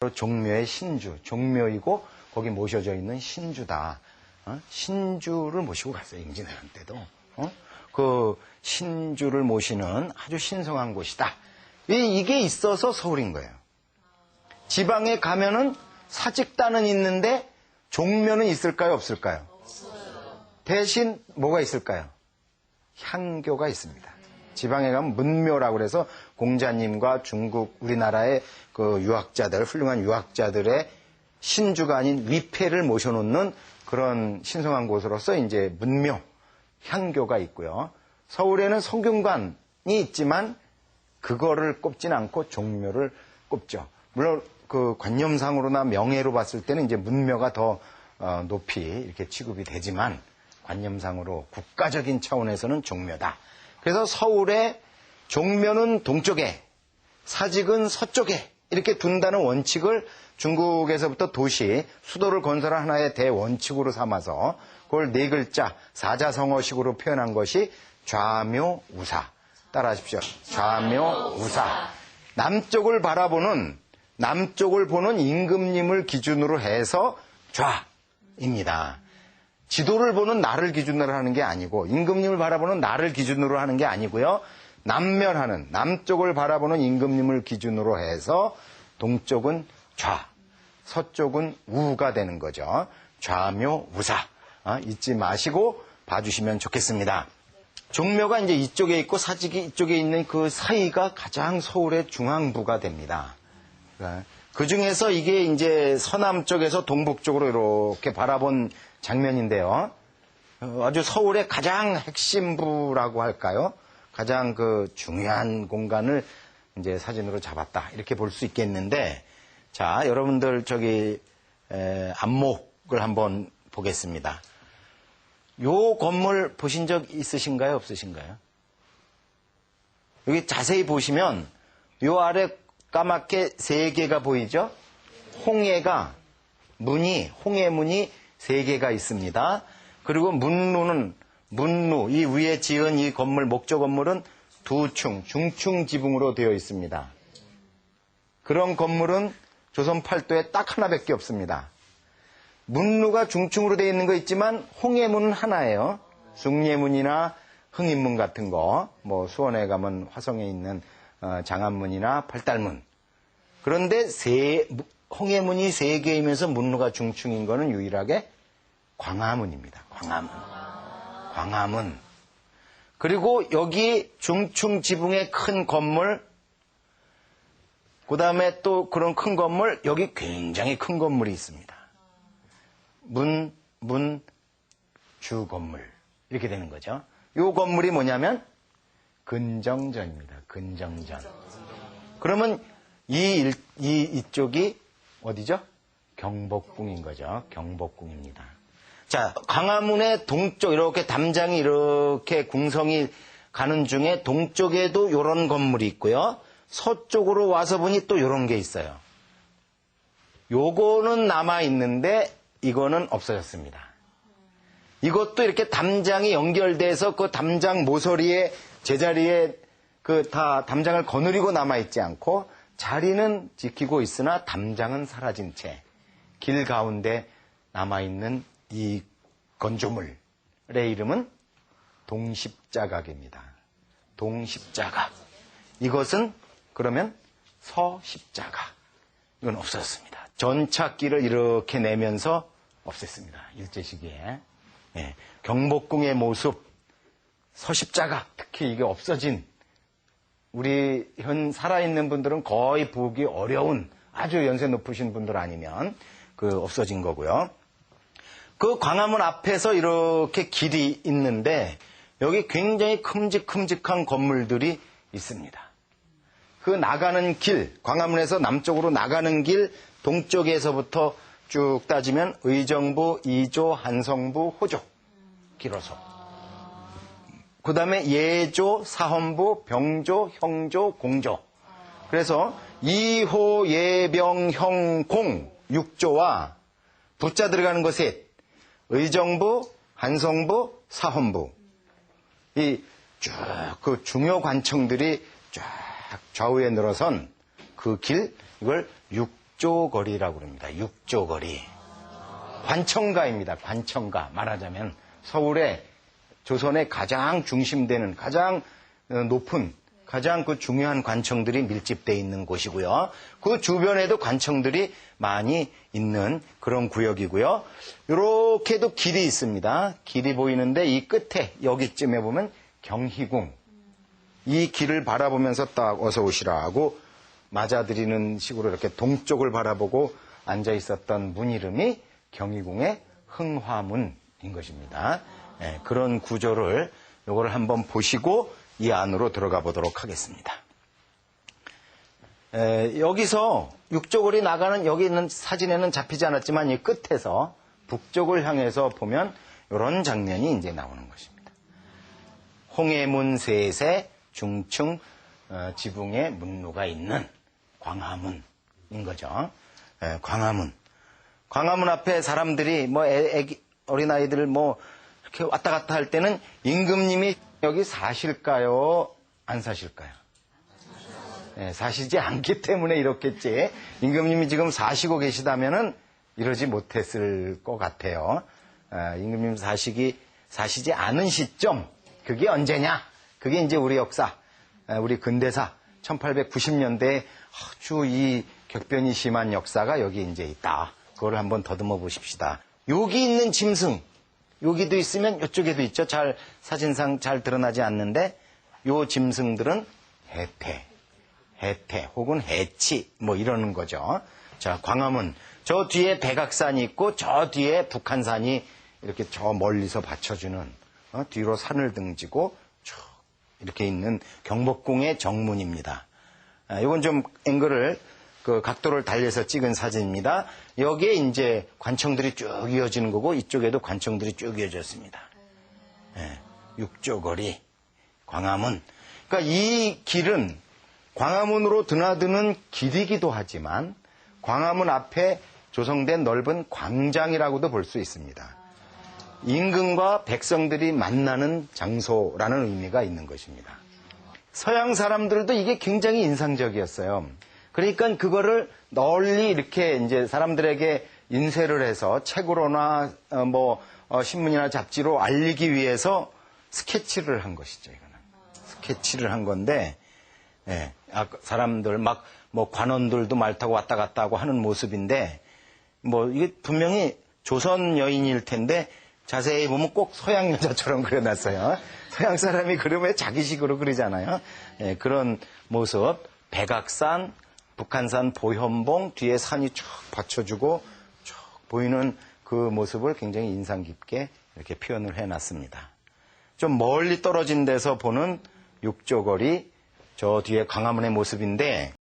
바로 종묘의 신주, 종묘이고 거기 모셔져 있는 신주다. 신주를 모시고 갔어요. 임진왜란 때도. 그 신주를 모시는 아주 신성한 곳이다. 이게 있어서 서울인 거예요. 지방에 가면은 사직단은 있는데 종묘는 있을까요? 없을까요? 없어요. 대신 뭐가 있을까요? 향교가 있습니다. 지방에 가면 문묘라고 그래서 공자님과 중국 우리나라의 그 유학자들, 훌륭한 유학자들의 신주가 아닌 위패를 모셔놓는 그런 신성한 곳으로서 이제 문묘, 향교가 있고요. 서울에는 성균관이 있지만 그거를 꼽진 않고 종묘를 꼽죠. 물론 그 관념상으로나 명예로 봤을 때는 이제 문묘가 더 높이 이렇게 취급이 되지만 관념상으로 국가적인 차원에서는 종묘다. 그래서 서울의 종묘는 동쪽에, 사직은 서쪽에 이렇게 둔다는 원칙을 중국에서부터 도시, 수도를 건설한 하나의 대원칙으로 삼아서 그걸 네 글자, 사자성어식으로 표현한 것이 좌묘우사. 따라하십시오. 좌묘우사. 남쪽을 보는 임금님을 기준으로 해서 좌입니다. 지도를 보는 나를 기준으로 하는 게 아니고 임금님을 바라보는 나를 기준으로 하는 게 아니고요. 남면하는 남쪽을 바라보는 임금님을 기준으로 해서 동쪽은 좌, 서쪽은 우가 되는 거죠. 좌묘우사. 잊지 마시고 봐주시면 좋겠습니다. 종묘가 이제 이쪽에 있고 사직이 이쪽에 있는 그 사이가 가장 서울의 중앙부가 됩니다. 그 중에서 이게 이제 서남 쪽에서 동북 쪽으로 이렇게 바라본 장면인데요. 아주 서울의 가장 핵심부라고 할까요? 가장 그 중요한 공간을 이제 사진으로 잡았다. 이렇게 볼 수 있겠는데, 자, 여러분들 저기 안목을 한번 보겠습니다. 요 건물 보신 적 있으신가요? 없으신가요? 여기 자세히 보시면 요 아래 까맣게 세 개가 보이죠? 홍해문이 3개가 있습니다. 그리고 문루, 이 위에 지은 이 건물, 목조 건물은 2층, 중층 지붕으로 되어 있습니다. 그런 건물은 조선 팔도에 딱 하나밖에 없습니다. 문루가 중층으로 되어 있는 거 있지만 홍해문은 하나예요. 숭례문이나 흥인문 같은 거, 뭐 수원에 가면 화성에 있는 장안문이나 팔달문. 그런데 홍해문이 3개이면서 문루가 중층인 거는 유일하게 광화문입니다. 광화문. 그리고 여기 중층 지붕의 큰 건물, 그 다음에 또 그런 큰 건물, 여기 굉장히 큰 건물이 있습니다. 주 건물. 이렇게 되는 거죠. 이 건물이 뭐냐면 근정전입니다. 근정전. 그러면 이쪽이 어디죠? 경복궁인 거죠. 경복궁입니다. 자, 광화문의 동쪽, 이렇게 담장이 이렇게 궁성이 가는 중에 동쪽에도 이런 건물이 있고요. 서쪽으로 와서 보니 또 이런 게 있어요. 요거는 남아있는데 이거는 없어졌습니다. 이것도 이렇게 담장이 연결돼서 그 담장 모서리에 제자리에 다 담장을 거느리고 남아있지 않고 자리는 지키고 있으나 담장은 사라진 채 길 가운데 남아있는 이 건조물의 이름은 동십자각입니다. 동십자각. 이것은 그러면 서십자각. 이건 없어졌습니다. 전차길을 이렇게 내면서 없앴습니다. 일제시기에. 예, 경복궁의 모습, 서십자각, 특히 이게 없어진 우리 현 살아있는 분들은 거의 보기 어려운 아주 연세 높으신 분들 아니면 없어진 거고요. 그 광화문 앞에서 이렇게 길이 있는데 여기 굉장히 큼직큼직한 건물들이 있습니다. 그 나가는 길, 광화문에서 남쪽으로 나가는 길 동쪽에서부터 쭉 따지면 의정부, 이조, 한성부, 호조 길어서 그 다음에 예조, 사헌부, 병조, 형조, 공조. 그래서 이호, 예병, 형, 공 6조와 부자 들어가는 거 셋. 의정부, 한성부, 사헌부. 이 쭉 그 중요 관청들이 쫙 좌우에 늘어선 그 길, 이걸 육조거리라고 그럽니다. 육조거리. 관청가입니다. 관청가. 말하자면 서울의 조선의 가장 중심되는 가장 높은 가장 그 중요한 관청들이 밀집되어 있는 곳이고요. 그 주변에도 관청들이 많이 있는 그런 구역이고요. 이렇게도 길이 있습니다. 길이 보이는데 이 끝에 여기쯤에 보면 경희궁. 이 길을 바라보면서 딱 어서 오시라고 맞아들이는 식으로 이렇게 동쪽을 바라보고 앉아 있었던 문 이름이 경희궁의 흥화문인 것입니다. 예, 그런 구조를 요거를 한번 보시고 이 안으로 들어가 보도록 하겠습니다. 여기서 육조거리 나가는 여기 있는 사진에는 잡히지 않았지만 이 끝에서 북쪽을 향해서 보면 이런 장면이 이제 나오는 것입니다. 홍해문 셋에 중층 지붕에 문루가 있는 광화문인 거죠. 광화문. 광화문 앞에 사람들이 뭐 어린아이들 뭐 이렇게 왔다 갔다 할 때는 임금님이 여기 사실까요? 안 사실까요? 네, 사시지 않기 때문에 이렇겠지. 임금님이 지금 사시고 계시다면은 이러지 못했을 것 같아요. 임금님 사시지 않은 시점, 그게 언제냐? 그게 이제 우리 역사, 우리 근대사, 1890년대에 아주 이 격변이 심한 역사가 여기 이제 있다. 그걸 한번 더듬어 보십시다. 여기 있는 짐승, 여기도 있으면 이쪽에도 있죠. 잘 사진상 잘 드러나지 않는데 요 짐승들은 해태 혹은 해치 뭐 이러는 거죠. 자, 광화문. 저 뒤에 백악산이 있고 저 뒤에 북한산이 이렇게 저 멀리서 받쳐주는 뒤로 산을 등지고 쭉 이렇게 있는 경복궁의 정문입니다. 이건 좀 앵글을 그 각도를 달리해서 찍은 사진입니다. 여기에 이제 관청들이 쭉 이어지는 거고 이쪽에도 관청들이 쭉 이어졌습니다. 네, 육조거리, 광화문. 그러니까 이 길은 광화문으로 드나드는 길이기도 하지만 광화문 앞에 조성된 넓은 광장이라고도 볼 수 있습니다. 임금과 백성들이 만나는 장소라는 의미가 있는 것입니다. 서양 사람들도 이게 굉장히 인상적이었어요. 그러니까 그거를 널리 이렇게 이제 사람들에게 인쇄를 해서 책으로나 신문이나 잡지로 알리기 위해서 스케치를 한 것이죠. 이거는 스케치를 한 건데, 예, 사람들 관원들도 말 타고 왔다 갔다 하고 하는 모습인데, 이게 분명히 조선 여인일 텐데 자세히 보면 꼭 서양 여자처럼 그려놨어요. 서양 사람이 그러면 자기식으로 그리잖아요. 예, 그런 모습, 백악산, 북한산 보현봉 뒤에 산이 쭉 받쳐주고 쭉 보이는 그 모습을 굉장히 인상 깊게 이렇게 표현을 해놨습니다. 좀 멀리 떨어진 데서 보는 육조거리, 저 뒤에 광화문의 모습인데